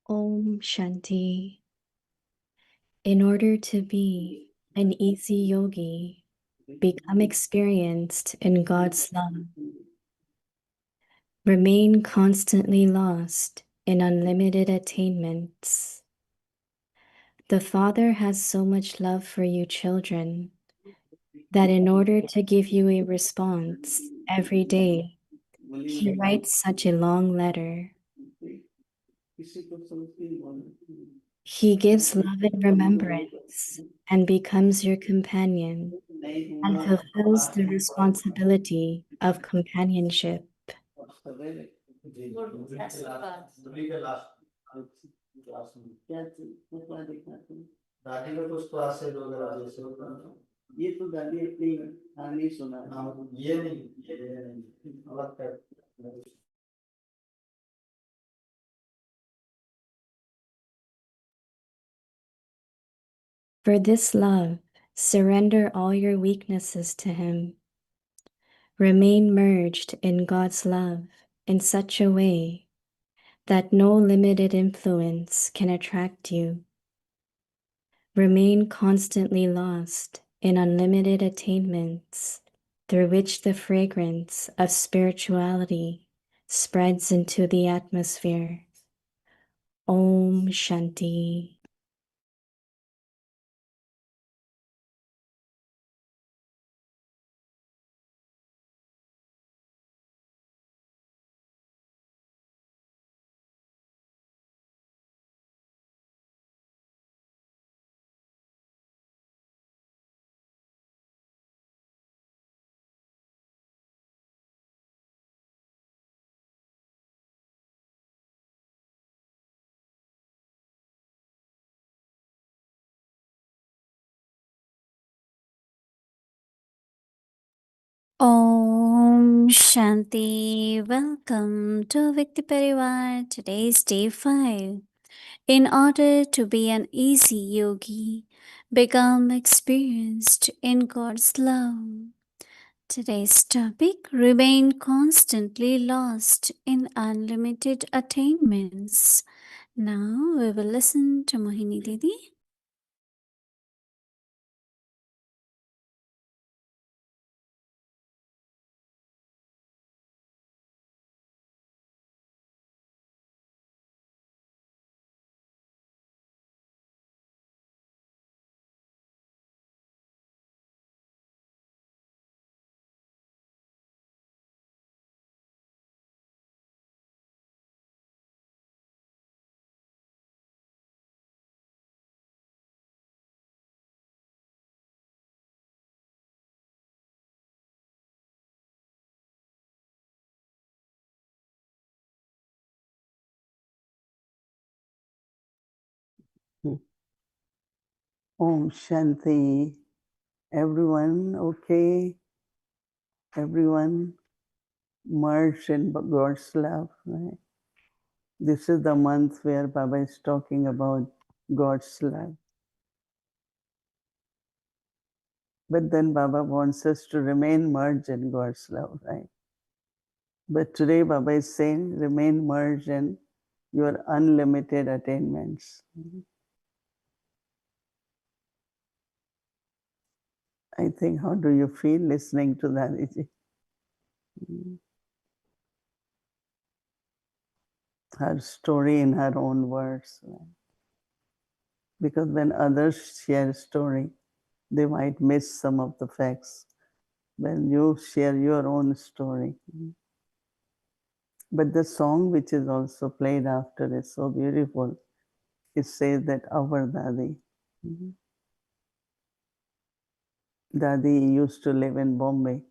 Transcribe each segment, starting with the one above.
Om Shanti. In order to be an easy yogi, become experienced in God's love. Remain constantly lost in unlimited attainments. The Father has so much love for you children that in order to give you a response every day, He writes such a long letter. He gives love and remembrance and becomes your companion and fulfills the responsibility of companionship. For this love, surrender all your weaknesses to Him. Remain merged in God's love in such a way that no limited influence can attract you. Remain constantly lost in unlimited attainments through which the fragrance of spirituality spreads into the atmosphere. Om Shanti. Om Shanti. Welcome to Vikti Parivar. Today is day 5. In order to be an easy yogi, become experienced in God's love. Today's topic: remain constantly lost in unlimited attainments. Now we will listen to Mohini Didi. Om Shanti. Everyone okay? Everyone merged in God's love, right? This is the month where Baba is talking about God's love. But then Baba wants us to remain merged in God's love, right? But today Baba is saying remain merged in your unlimited attainments. I think, how do you feel listening to that? Her story in her own words. Right? Because when others share story, they might miss some of the facts. When you share your own story. But the song which is also played after is so beautiful. It says that our Dadi. Dadi used to live in Bombay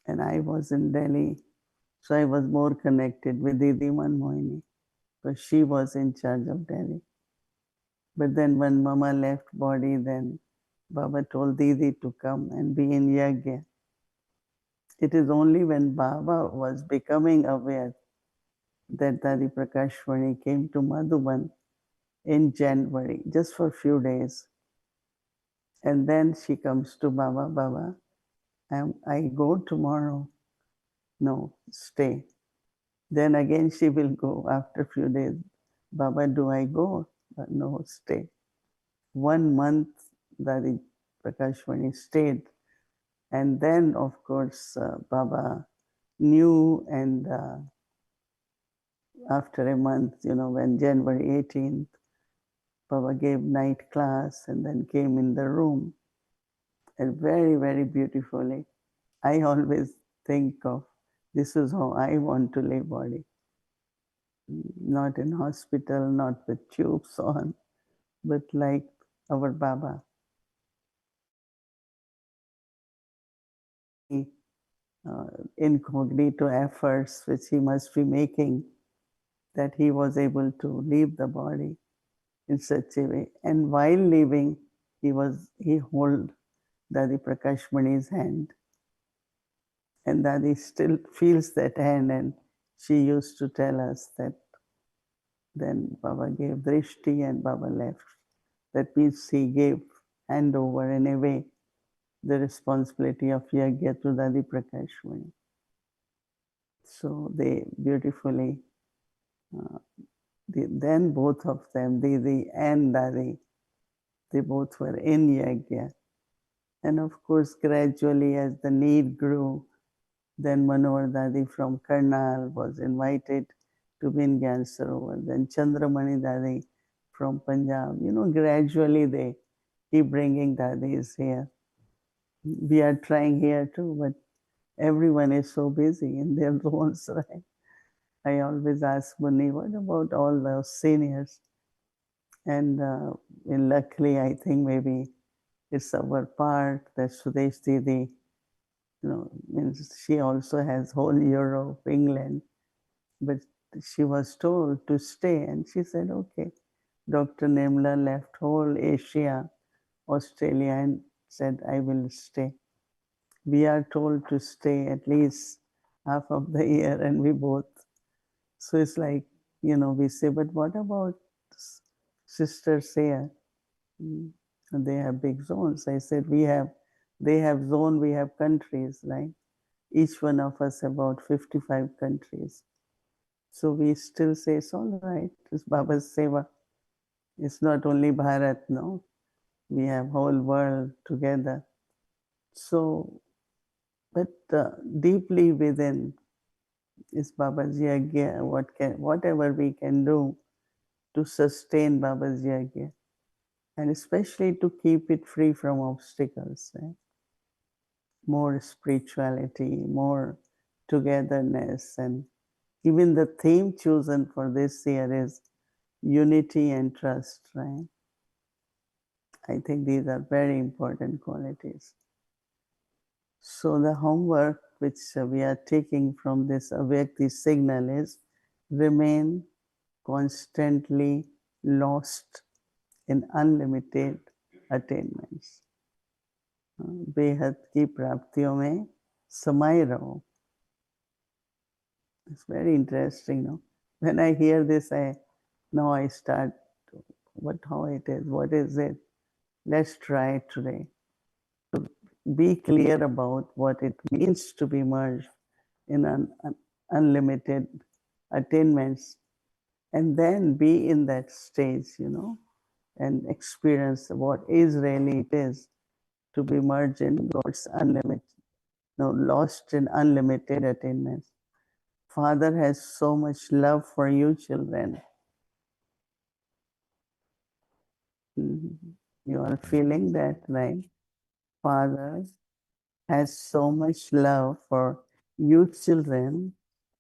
and I was in Delhi. So I was more connected with Didi Mohini because she was in charge of Delhi. But then when Mama left body, then Baba told Didi to come and be in Yagya. It is only when Baba was becoming aware that Dadi Prakashwani came to Madhuban in January, just for a few days. And then she comes to Baba, Baba, I go tomorrow. No, stay. Then again she will go after a few days. Baba, do I go? But no, stay. 1 month Dadi Prakashmani stayed. And then, of course, Baba knew, and after a month, when January 18th, Baba gave night class and then came in the room, and very, very beautifully. I always think of this is how I want to lay body. Not in hospital, not with tubes on, but like our Baba. Incognito efforts which he must be making, that he was able to leave the body in such a way. And while leaving, he hold Dadi Prakashmani's hand. And Dadi still feels that hand, and she used to tell us that then Baba gave drishti and Baba left. That means he gave handover in a way the responsibility of Yagya to Dadi Prakashmani. So they beautifully, then both of them, Didi and Dadi, they both were in Yagya. And of course, gradually as the need grew, then Manohar Dadi from Karnal was invited to be in Gyan Sarovar. Then Chandramani Dadi from Punjab. Gradually they keep bringing Dadis here. We are trying here too, but everyone is so busy in their roles, right? I always ask Bunni, what about all those seniors? And luckily, I think maybe it's our part that Sudesh Didi, means she also has whole Europe, England, but she was told to stay, and she said, okay. Dr. Nemla left whole Asia, Australia, and said, I will stay. We are told to stay at least half of the year, and we both. So it's like, we say, but what about sisters here? And they have big zones. I said, they have zone, we have countries, right? Each one of us about 55 countries. So we still say, it's all right, it's Baba's Seva. It's not only Bharat, no? We have whole world together. So, but deeply within is Baba's Yagya, whatever we can do to sustain Baba's Yagya, and especially to keep it free from obstacles, right? More spirituality, more togetherness, and even the theme chosen for this year is unity and trust, right? I think these are very important qualities. So the homework which we are taking from this Avyakti signal is remain constantly lost in unlimited attainments. बेहद की प्राप्तियों में समाये रहो. It's very interesting, no? When I hear this, now I start, how it is, what is it? Let's try it today. To be clear about what it means to be merged in unlimited attainments, and then be in that stage, and experience what is really it is to be merged in God's unlimited, lost in unlimited attainments. Father has so much love for you, children. You are feeling that, right? Father has so much love for you, children,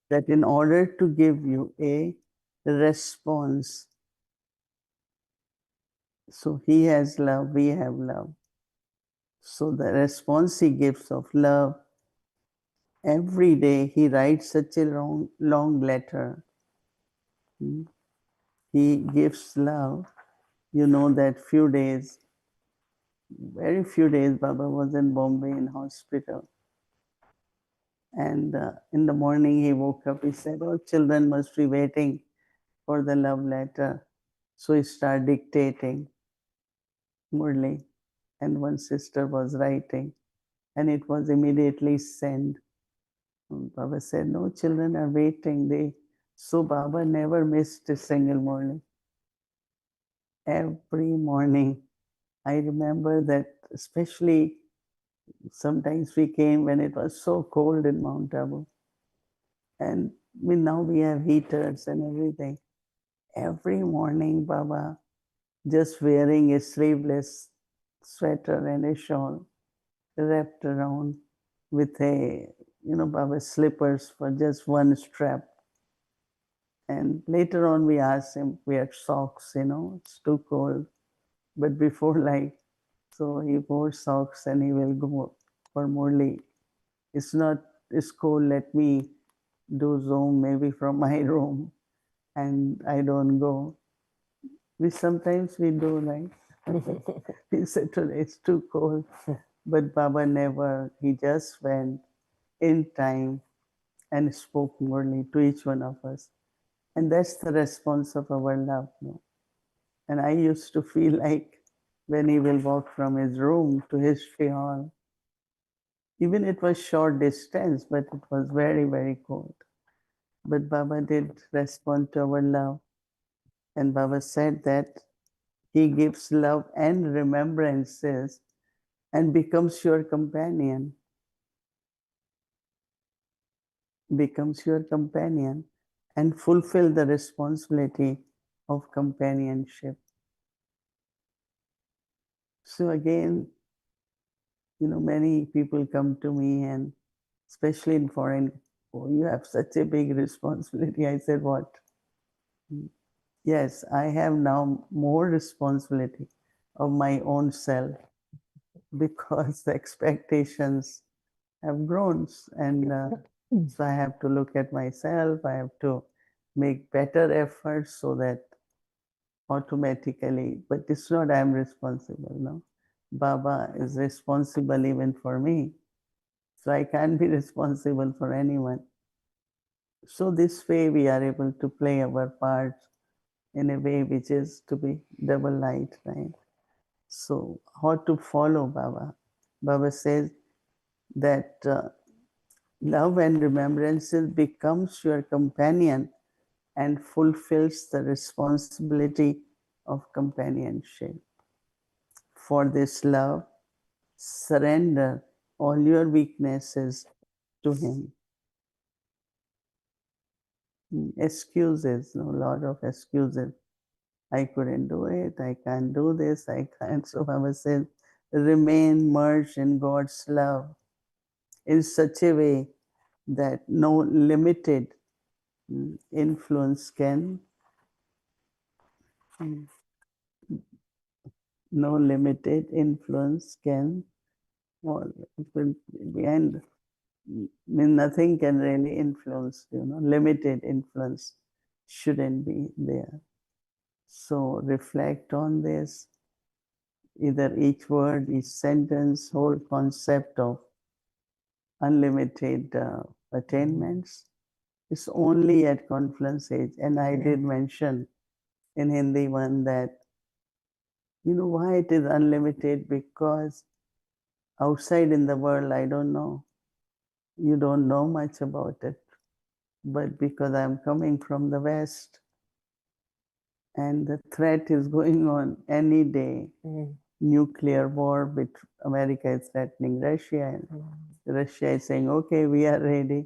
that in order to give you a response, so he has love, we have love. So the response he gives of love, every day he writes such a long letter. He gives love. That very few days, Baba was in Bombay in hospital. And in the morning he woke up, he said, oh, children must be waiting for the love letter. So he started dictating Murli, and one sister was writing, and it was immediately sent. Baba said, no, children are waiting. So Baba never missed a single morning. Every morning, I remember that, especially sometimes we came when it was so cold in Mount Abu. And now we have heaters and everything. Every morning, Baba, just wearing a sleeveless sweater and a shawl wrapped around with a, Baba slippers for just one strap. And later on, we asked him, wear socks, it's too cold. But before, so he wore socks and he will go for Murli. It's cold, let me do Zoom maybe from my room, and I don't go. Sometimes we do, we said today it's too cold. But Baba never, he just went in time and spoke Murli to each one of us. And that's the response of our love. No? And I used to feel like when he will walk from his room to history hall, even it was short distance, but it was very, very cold. But Baba did respond to our love. And Baba said that he gives love and remembrances and becomes your companion. Becomes your companion and fulfill the responsibility of companionship. So again, many people come to me, and especially in foreign, oh, you have such a big responsibility. I said, what? Yes, I have now more responsibility of my own self because the expectations have grown. And so I have to look at myself. I have to make better efforts so that automatically, but it's not I'm responsible, no. Baba is responsible even for me. So I can't be responsible for anyone. So this way we are able to play our parts in a way which is to be double light, right? So how to follow Baba? Baba says that love and remembrances becomes your companion and fulfills the responsibility of companionship. For this love, surrender all your weaknesses to him. Excuses, a lot of excuses. I couldn't do it, I can't do this, I can't. So Baba says, remain merged in God's love in such a way that no limited influence can, no limited influence can, or and nothing can really influence, limited influence shouldn't be there. So reflect on this, either each word, each sentence, whole concept of unlimited attainments is only at confluence age. And I did mention in Hindi one that, why it is unlimited, because outside in the world, I don't know. You don't know much about it. But because I'm coming from the West, and the threat is going on any day. Nuclear war, which America is threatening Russia, and Russia is saying, okay, we are ready.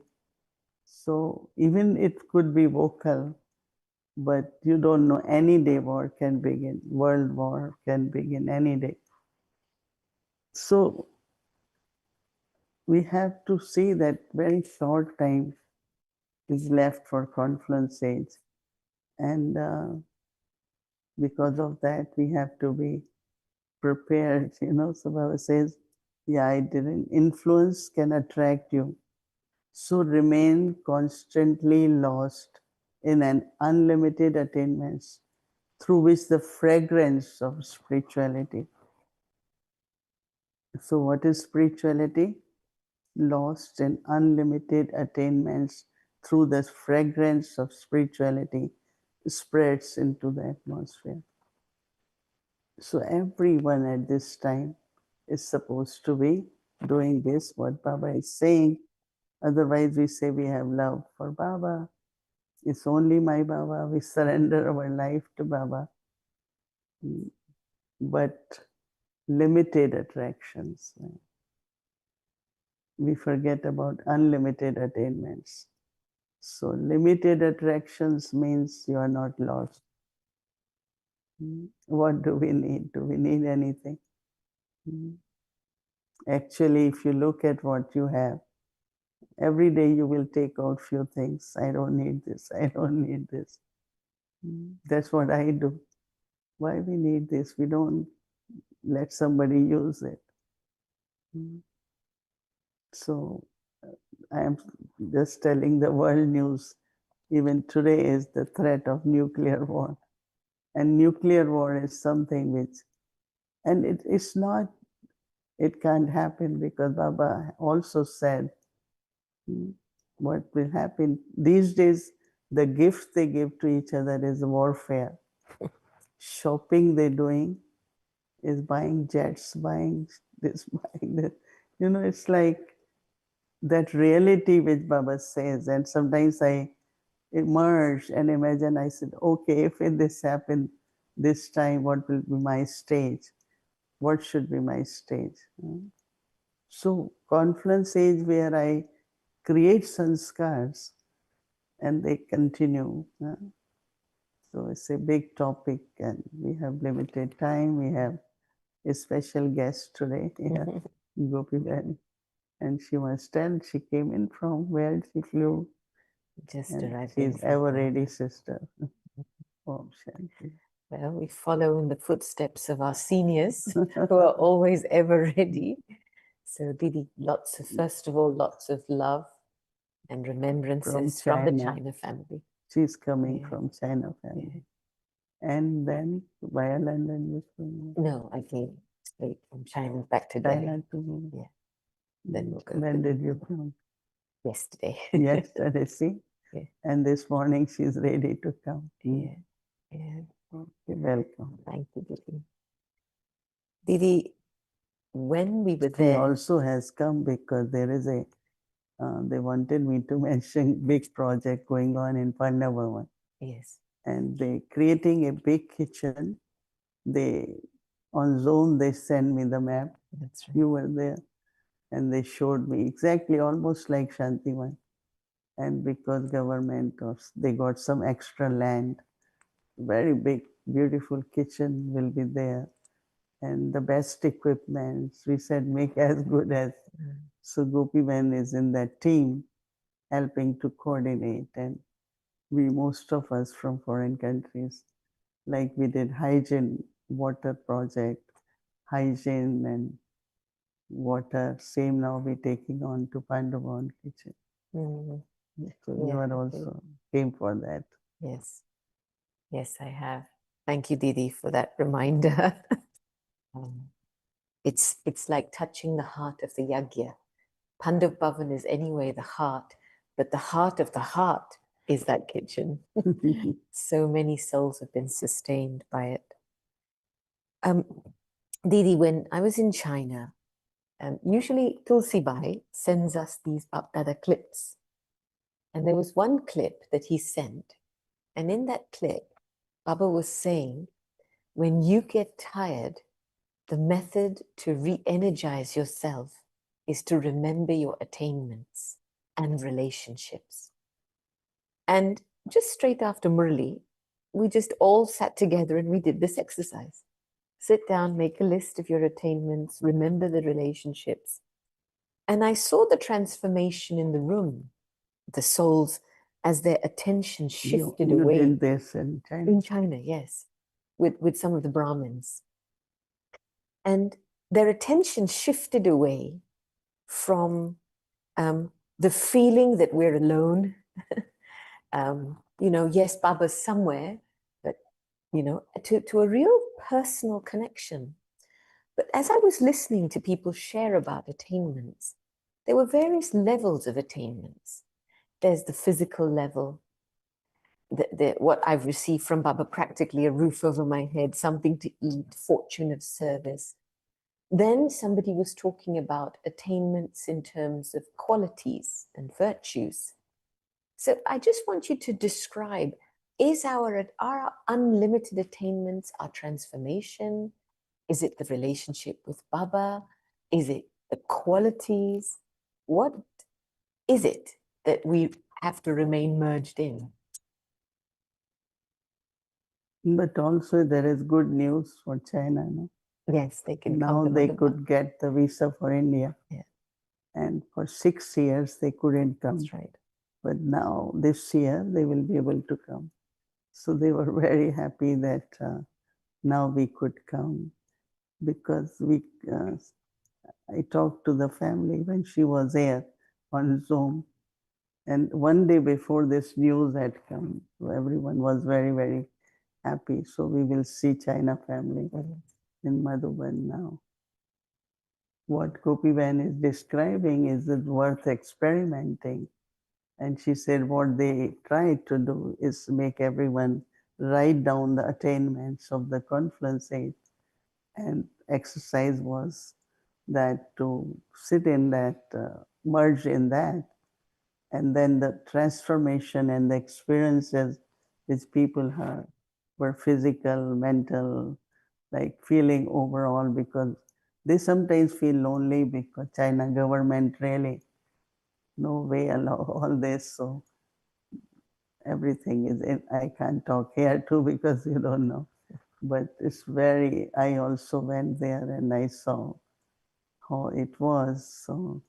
So even it could be vocal, but you don't know, any day war can begin. World war can begin any day. So we have to see that very short time is left for confluence age. And because of that, we have to be prepared. So Baba says, yeah, I didn't. Influence can attract you. So remain constantly lost in an unlimited attainments through which the fragrance of spirituality. So what is spirituality? Lost in unlimited attainments through the fragrance of spirituality spreads into the atmosphere. So everyone at this time is supposed to be doing this, what Baba is saying. Otherwise, we say we have love for Baba, It's only my Baba. We surrender our life to Baba. But limited attractions. We forget about unlimited attainments. So limited attractions means you are not lost. What do we need? Do we need anything? Actually, if you look at what you have, every day you will take out few things. I don't need this. I don't need this. That's what I do. Why we need this? We don't let somebody use it. So I am just telling the world news. Even today is the threat of nuclear war. And nuclear war is something which, and it's not, it can't happen because Baba also said what will happen. These days, the gift they give to each other is warfare. Shopping they're doing is buying jets, buying this, buying that. You know, it's like that reality which Baba says. And sometimes I emerge and imagine, I said, okay, if this happened this time, what will be my stage? What should be my stage? So conference age where I create sanskars and they continue. So it's a big topic and we have limited time. We have a special guest today, Gopi Ben. And she must tell, she came in from where she flew. Just and arrived. she's ever ready sister. Om Shanti. Well, we follow in the footsteps of our seniors who are always ever ready. So Didi, first of all, lots of love and remembrances from the China family. She's coming from China family. And then via London you came? No, I came straight from China back to China Delhi. to Yeah. Then we'll go. When did you come? Yesterday. Yesterday, see? Yeah. And this morning she's ready to come. Yeah. Yeah. Okay, welcome. Thank you, Didi. Didi, when we were She there. also has come because there is a, they wanted me to mention big project going on in Pandavavan. Yes. And they creating a big kitchen. They, on Zoom, they send me the map. That's right. You were there. And they showed me exactly almost like Shantivan. And because government, they got some extra land, very big, beautiful kitchen will be there. And the best equipment, we said, make as good as. So Gopi Ben is in that team, helping to coordinate. And we, most of us from foreign countries, like we did hygiene water project, hygiene and water, same now we're taking on to Pandavan kitchen. So you are also came for that. Yes. Yes, I have. Thank you, Didi, for that reminder. It's like touching the heart of the yagya. Pandav Bhavan is anyway the heart, but the heart of the heart is that kitchen. So many souls have been sustained by it. Didi, when I was in China, usually Tulsi Bai sends us these Bapdada clips. And there was one clip that he sent. And in that clip, Baba was saying, when you get tired, the method to re-energize yourself is to remember your attainments and relationships. And just straight after Murli, we just all sat together and we did this exercise. Sit down, make a list of your attainments, remember the relationships. And I saw the transformation in the room, the souls, as their attention shifted away. You did this in China? In China, yes, with some of the Brahmins. And their attention shifted away from the feeling that we're alone. Yes, Baba's somewhere, but, to a real personal connection. But as I was listening to people share about attainments, there were various levels of attainments. There's the physical level, what I've received from Baba, practically a roof over my head, something to eat, fortune of service. Then somebody was talking about attainments in terms of qualities and virtues. So I just want you to describe, are our unlimited attainments our transformation? Is it the relationship with Baba? Is it the qualities? What is it that we have to remain merged in? But also there is good news for China. No? Yes, they can Now come to they Mother could get the visa for India. Yeah. And for 6 years they couldn't come. That's right. But now this year they will be able to come. So they were very happy that now we could come, because I talked to the family when she was here on Zoom. And one day before this news had come, so everyone was very, very happy. So we will see China family in Madhuban now. What Gopiban is describing is it worth experimenting. And she said what they tried to do is make everyone write down the attainments of the confluence age. And exercise was that to sit in that, merge in that, and then the transformation and the experiences which people have were physical, mental, like feeling overall, because they sometimes feel lonely because China government really no way allow all this. So everything is in, I can't talk here too because you don't know. But it's very, I also went there and I saw how it was. So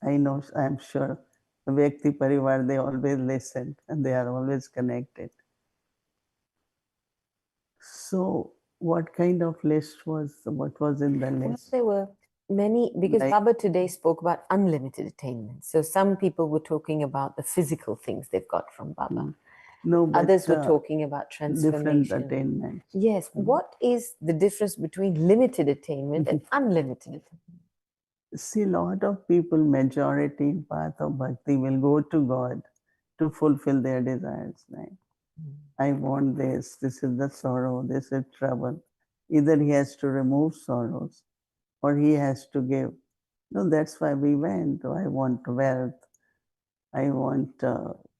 I know, I'm sure Vyakti Parivar, they always listen and they are always connected. So what kind of list was, what was in the Well, list? there were many, because Like- Baba today spoke about unlimited attainment. So some people were talking about the physical things they've got from Baba. No, but Others were talking about different transformation. attainments. Yes. What is the difference between limited attainment and unlimited attainment? See, a lot of people, majority in path of bhakti will go to God to fulfill their desires. Right? I want this is the sorrow, this is trouble. Either he has to remove sorrows or he has to give. No, that's why we went. I want wealth. I want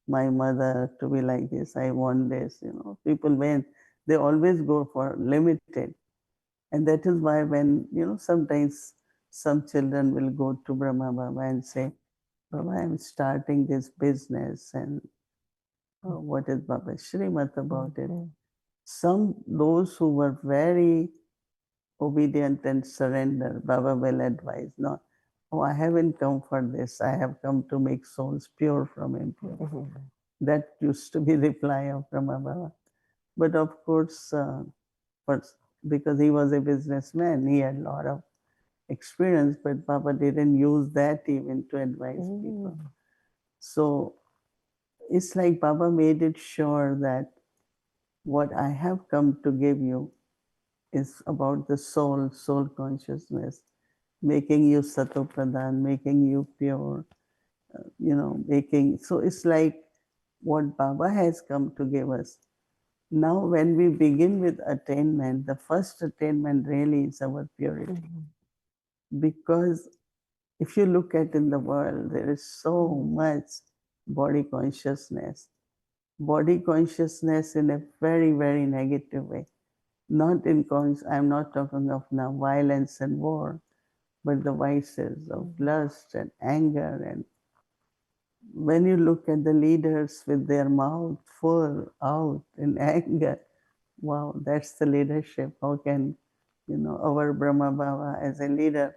my mother to be like this. I want this. People went. They always go for limited. And that is why when, sometimes some children will go to Brahma Baba and say, Baba, I'm starting this business, and what is Baba Shrimat about it? Some, those who were very obedient and surrender, Baba will advise, no, oh, I haven't come for this. I have come to make souls pure from impurity. That used to be the reply of Brahma Baba. But of course, because he was a businessman, he had a lot of experience, but Baba didn't use that even to advise people. So it's like Baba made it sure that what I have come to give you is about the soul consciousness, making you Satopradhan, making you pure, making, so it's like what Baba has come to give us. Now, when we begin with attainment, the first attainment really is our purity. Because if you look at in the world, there is so much body consciousness. Body consciousness in a very, very negative way. Not in I'm not talking of now violence and war, but the vices of lust and anger. And when you look at the leaders with their mouth full out in anger, wow, that's the leadership. How can, our Brahma Baba as a leader,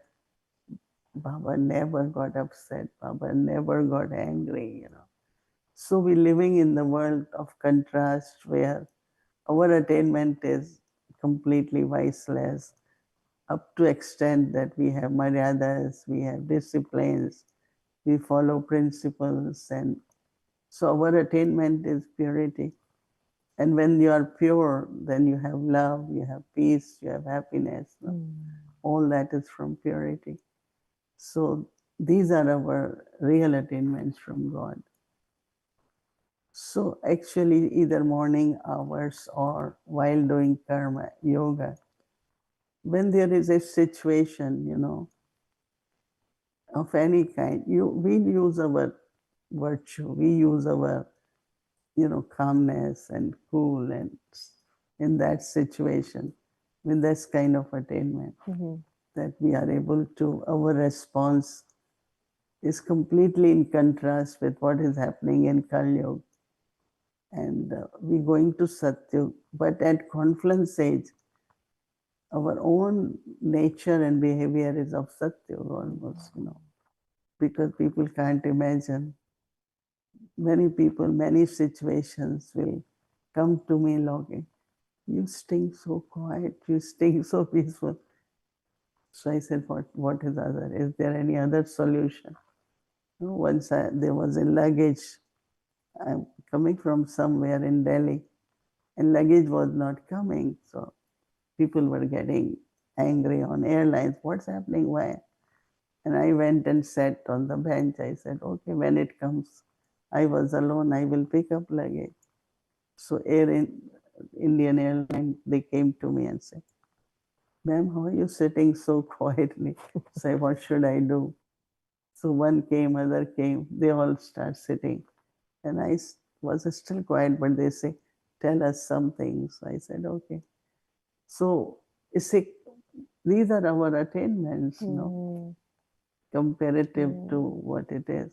Baba never got upset. Baba never got angry, So we're living in the world of contrast where our attainment is completely viceless, up to extent that we have maryadas, we have disciplines, we follow principles, and so our attainment is purity. And when you are pure, then you have love, you have peace, you have happiness. All that is from purity. So these are our real attainments from God. So actually, either morning hours or while doing karma, yoga, when there is a situation, of any kind, we use our virtue. We use our, calmness and cool and in that situation, with this kind of attainment, that we are able to, our response is completely in contrast with what is happening in Kali Yuga. And we're going to Satyug, but at confluence age, our own nature and behavior is of Satyug almost, because people can't imagine. Many people, many situations will come to me longing. You stay so quiet, you stay so peaceful. So I said, what is other? Is there any other solution? Once there was a luggage. I'm coming from somewhere in Delhi, and luggage was not coming. So people were getting angry on airlines. What's happening? Why? And I went and sat on the bench. I said, okay, when it comes, I was alone, I will pick up luggage. So Indian Airline, they came to me and said, ma'am, how are you sitting so quietly? Say, what should I do? So one came, other came, they all start sitting. And I was still quiet, but they say, tell us something. So I said, okay. So these are our attainments, comparative to what it is.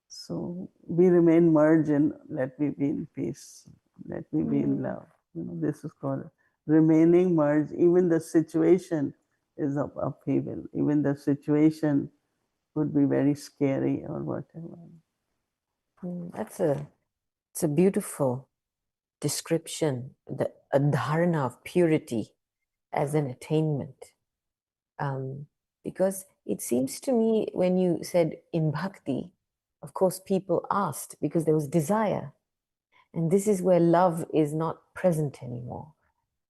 So we remain merged in, let me be in peace, let me be in love. This is called remaining merged. Even the situation is of upheaval. Even the situation could be very scary or whatever. It's a beautiful description, a dharana of purity as an attainment. Because it seems to me when you said in bhakti, of course, people asked because there was desire. And this is where love is not present anymore.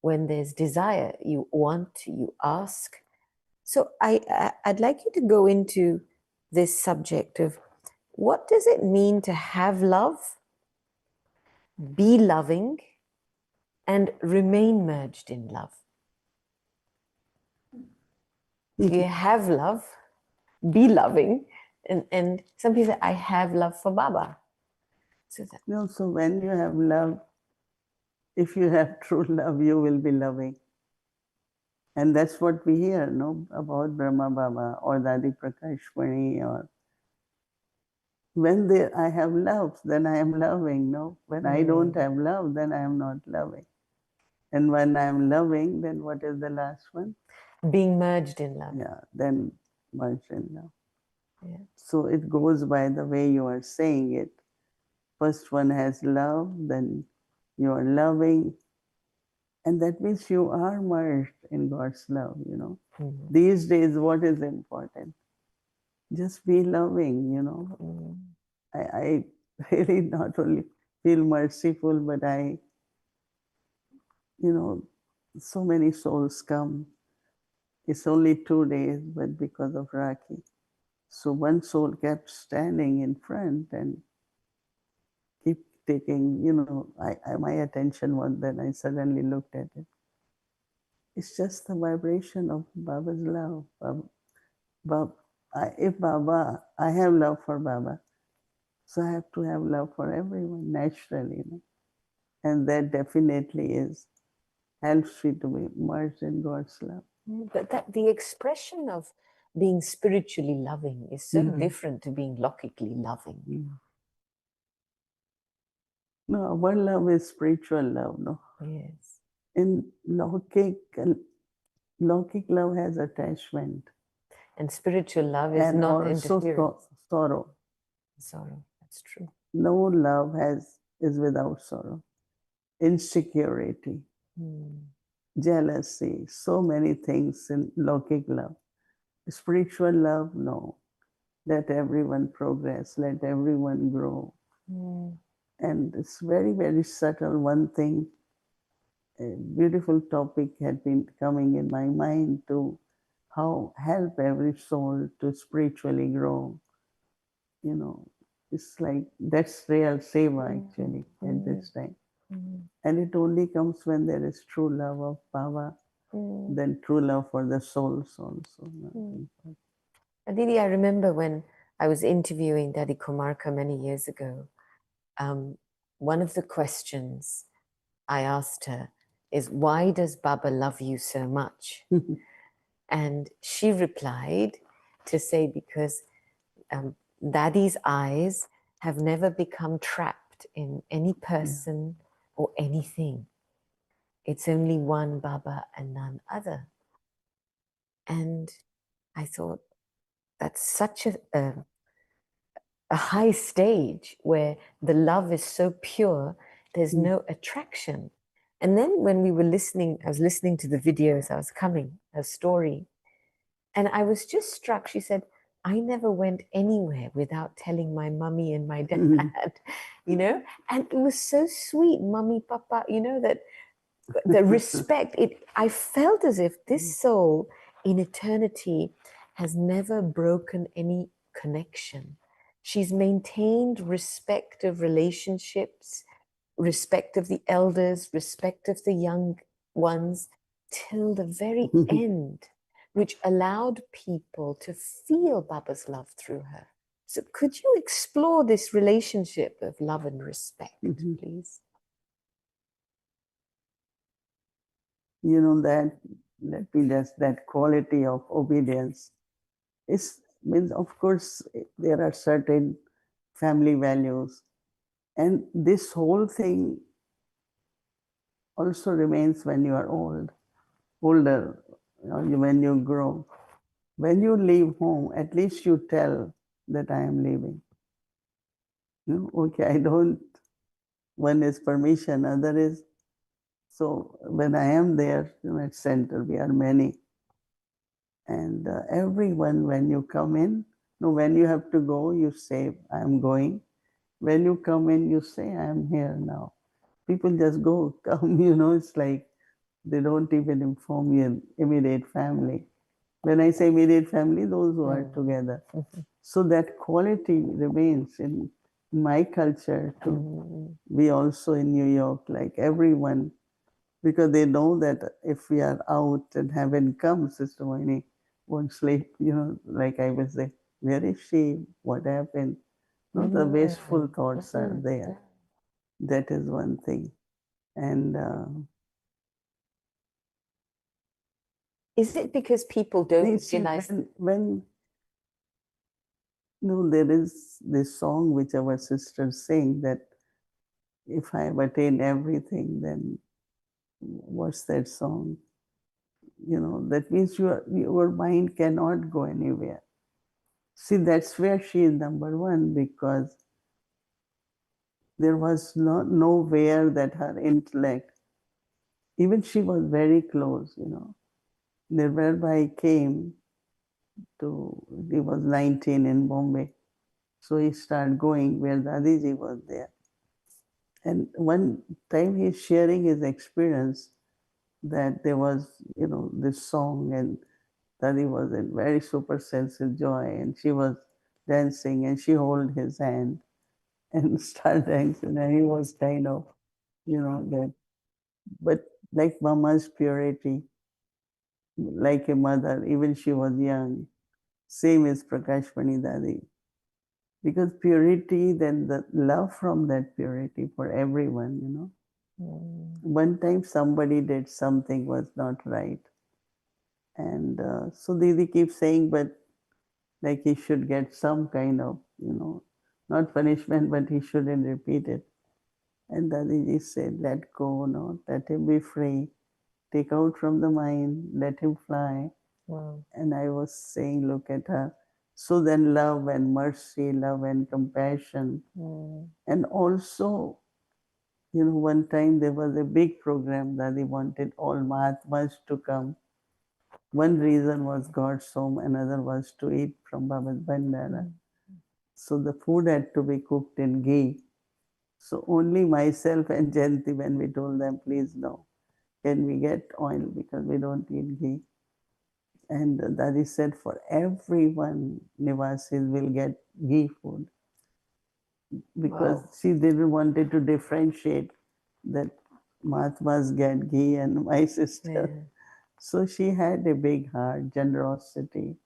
When there's desire, you want, you ask. So I'd like you to go into this subject of what does it mean to have love, be loving, and remain merged in love? You have love, be loving, and some people say, I have love for Baba. So when you have love, if you have true love, you will be loving. And that's what we hear, about Brahma Baba or Dadi Prakashmani, or when I have love, then I am loving. When I don't have love, then I am not loving. And when I am loving, then what is the last one? Being merged in love. Yeah, then merged in love. Yeah. So it goes by the way you are saying it. First one has love, then you are loving, and that means you are merged in God's love, These days, what is important? Just be loving, I really not only feel merciful, but so many souls come. It's only 2 days, but because of Rakhi. So one soul kept standing in front and keep taking, my attention was, then I suddenly looked at it. It's just the vibration of Baba's love. I have love for Baba, so I have to have love for everyone naturally, and that definitely helps me to be merged in God's love. But the expression of being spiritually loving is so different to being laukically loving. No, our love is spiritual love, no? Yes. In laukic love has attachment. And spiritual love is and not also interference. sorrow. Sorrow, that's true. No love is without sorrow. Insecurity, jealousy, so many things in laukic love. Spiritual love, no. Let everyone progress, let everyone grow. And it's very, very subtle. One thing, a beautiful topic had been coming in my mind to how help every soul to spiritually grow. It's like that's real seva actually at this time. And it only comes when there is true love of Baba, then true love for the souls also. Didi, I remember when I was interviewing Daddy Kumarka many years ago. One of the questions I asked her is, why does Baba love you so much? And she replied to say, because Daddy's eyes have never become trapped in any person or anything. It's only one Baba and none other. And I thought, that's such a high stage where the love is so pure, there's no attraction. And then when we were listening, I was listening to the videos, I was coming, her story, and I was just struck. She said, I never went anywhere without telling my mummy and my dad, you know, and it was so sweet, mummy, papa, you know, that the respect, I felt as if this soul in eternity has never broken any connection. She's maintained respect of relationships, respect of the elders, respect of the young ones till the very end, which allowed people to feel Baba's love through her. So could you explore this relationship of love and respect, please? You know, that, let me just, that quality of obedience means, of course, there are certain family values, and this whole thing also remains when you are older, you know, when you grow. When you leave home, at least you tell that I am leaving. You know, okay, I don't, one is permission, other is, so when I am there, you know, at center, we are many. And everyone, when you come in, no, when you have to go, you say, I am going. When you come in, you say, I am here now. People just go, come, you know, it's like they don't even inform your immediate family. When I say immediate family, those who are together. So that quality remains in my culture too. We also in New York, like everyone, because they know that if we are out and haven't come, Sister Mohini won't sleep, you know, like I will say, where is she? What happened? No, the wasteful thoughts are there. That is one thing. And is it because people don't realize when no, there is this song which our sisters sing that if I have attained everything, then what's that song? You know, that means your mind cannot go anywhere. See, that's where she is number one, because there was nowhere that her intellect, even she was very close, you know. Nirvai came to, he was 19 in Bombay. So he started going where Dadiji was there. And one time he's sharing his experience that there was, you know, this song, and Dadi was in very super sensitive joy, and she was dancing, and she held his hand and started dancing, and he was kind of, you know, that. But like Mama's purity, like a mother, even she was young, same as Prakashmani Dadi. Because purity, then the love from that purity for everyone, you know. One time somebody did something was not right. And so Didi keeps saying, but like he should get some kind of, you know, not punishment, but he shouldn't repeat it. And Dadiji said, let go, no, let him be free. Take out from the mind, let him fly. Wow. And I was saying, look at her. So then love and mercy, love and compassion. And also, you know, one time there was a big program that they wanted all Mahatmas to come. One reason was God's home, another was to eat from Baba's Bandara. So the food had to be cooked in ghee. So only myself and Jayanti, when we told them, please no, can we get oil because we don't eat ghee. And Dadi said, for everyone, Nivasis will get ghee food. Because she didn't wanted to differentiate that Mahatmas get ghee and my sister. So she had a big heart, generosity.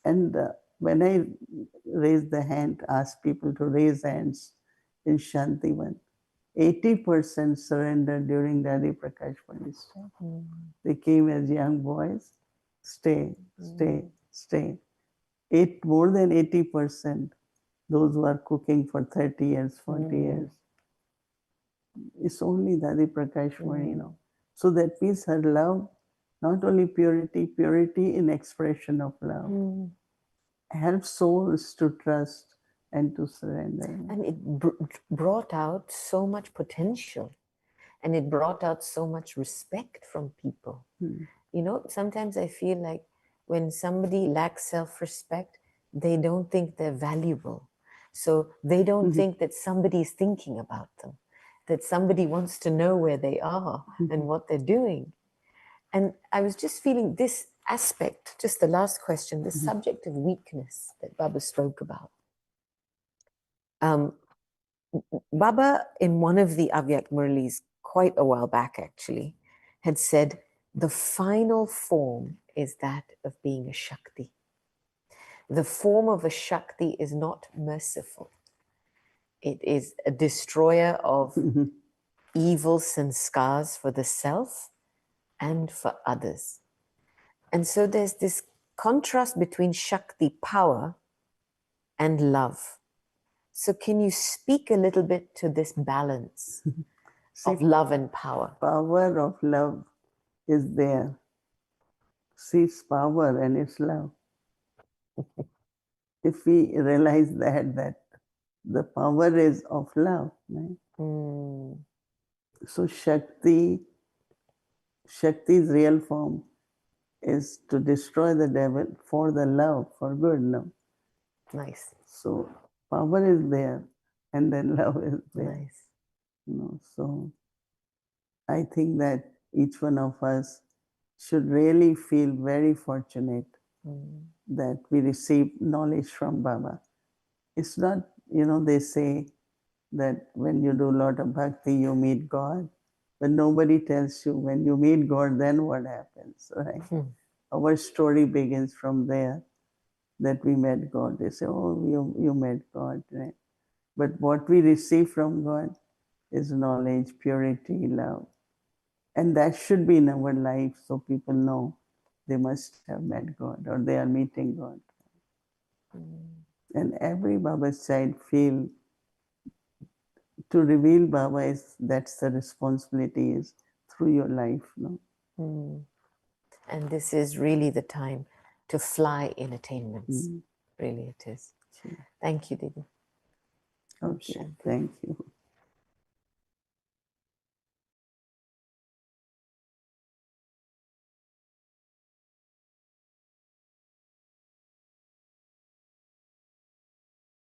And when I raised the hand, asked people to raise hands in Shantivan, 80% surrendered during Daddy Prakash Pandit's time. They came as young boys, stay, stay. More than 80%, those who are cooking for 30 years, 40 years. It's only Daddy Prakash Mani, So that means her love, not only purity in expression of love, helps souls to trust and to surrender. And it brought out so much potential, and it brought out so much respect from people. You know, sometimes I feel like when somebody lacks self-respect, they don't think they're valuable. So they don't think that somebody is thinking about them, that somebody wants to know where they are and what they're doing. And I was just feeling this aspect, just the last question, the subject of weakness that Baba spoke about. Baba, in one of the Avyak Murlis, quite a while back actually, had said, the final form is that of being a Shakti. The form of a Shakti is not merciful. It is a destroyer of evil sanskars for the self and for others. And so there's this contrast between Shakti, power, and love. So can you speak a little bit to this balance of love and power? Power of love is there. See, it's power and it's love. If we realize that the power is of love, right? So Shakti's real form is to destroy the devil for the love, for good, no? Nice. So power is there, and then love is there. Nice. So I think that each one of us should really feel very fortunate that we receive knowledge from Baba. It's not, they say that when you do a lot of bhakti, you meet God, but nobody tells you when you meet God, then what happens, right? Our story begins from there, that we met God. They say, oh, you met God, right? But what we receive from God is knowledge, purity, love. And that should be in our life, so people know they must have met God or they are meeting God. And every Baba's child feel to reveal Baba that's the responsibility is through your life. And this is really the time to fly in attainments. Really it is. Thank you, Didi. Okay, thank you.